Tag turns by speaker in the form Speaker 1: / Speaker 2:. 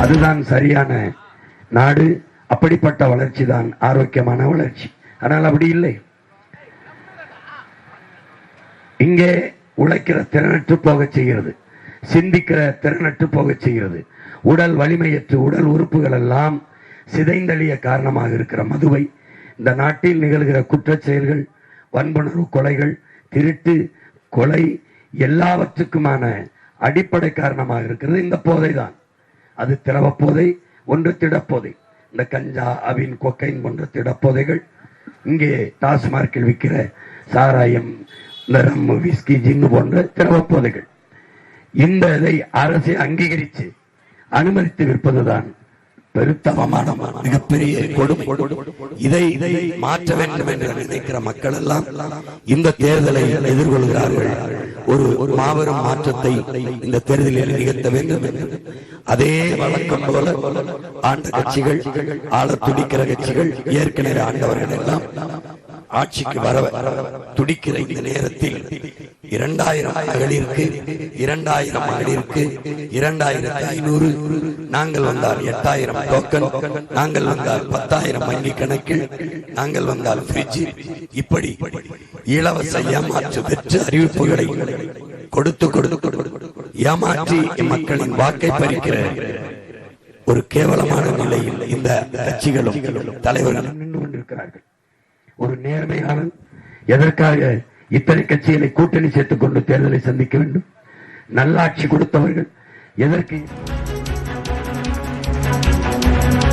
Speaker 1: அதுதான் சரியான நாடு. அப்படிப்பட்ட வளர்ச்சி தான் ஆரோக்கியமான வளர்ச்சி. ஆனால் அப்படி இல்லை. இங்கே உழைக்கிற திறனற்று போக செய்கிறது, சிந்திக்கிற திறனற்று போக செய்கிறது. உடல் வலிமையற்று உடல் உறுப்புகள் எல்லாம் சிதைந்தழிய காரணமாக இருக்கிற மதுவை, இந்த நாட்டில் நிகழ்கிற குற்றச் செயல்கள், வன்புணர்வு கொலைகள், திருட்டு கொலை எல்லாவற்றுக்குமான அடிப்படை காரணமாக இருக்கிறது இந்த போதை தான். அது திரவ போதை, ஒன்று திடப்போதை. இந்த கஞ்சா, அவின், கொக்கைன் போன்ற திடப்போதைகள், இங்கே டாஸ்மார்க்கில் விற்கிற சாராயம், இந்த ரம், விஸ்கி, ஜின்னு போன்ற திரவ போதைகள். இந்த இதை அரசை அங்கீகரித்து அனுமதித்து விற்பதுதான் பெருத்தவமான மிகப்பெரிய கொடுமை. இதை மாற்ற வேண்டும் என்று நினைக்கிற மக்கள் எல்லாம் இந்த தேர்தலை எதிர்கொள்கிறார்கள். ஒரு மாபெரும் மாற்றத்தை இந்த தேர்தலில் நிகழ்த்த வேண்டும் என்று அதே வழக்கம் போல ஆண்ட கட்சிகள், ஆள துடிக்கிற கட்சிகள், ஏற்கனவே ஆண்டவர்கள் எல்லாம் ஆட்சிக்கு வர துடிக்கிற இந்த நேரத்தில் 2000 மகளிருக்கு, 2000 மகளிருக்கு 2500, நாங்கள் வந்தால் 8000 டோக்கன், நாங்கள் வந்தால் 10,000 வங்கி கணக்கில், நாங்கள் வந்தால் பிரிட்ஜ், இப்படி இலவச ஏமாற்று பெற்று அறிவிப்புகளை கொடுத்து ஏமாற்றி மக்களின் வாக்கை பறிக்கிற ஒரு கேவலமான நிலையில் இந்த கட்சிகளும் தலைவர்களும் நின்று கொண்டிருக்கிறார்கள். ஒரு நேர்மையாளன் எதற்காக இத்தனை கட்சிகளை கூட்டணி சேர்த்துக் கொண்டு தேர்தலை சந்திக்க வேண்டும்? நல்லாட்சி கொடுத்தவர்கள் எதற்கு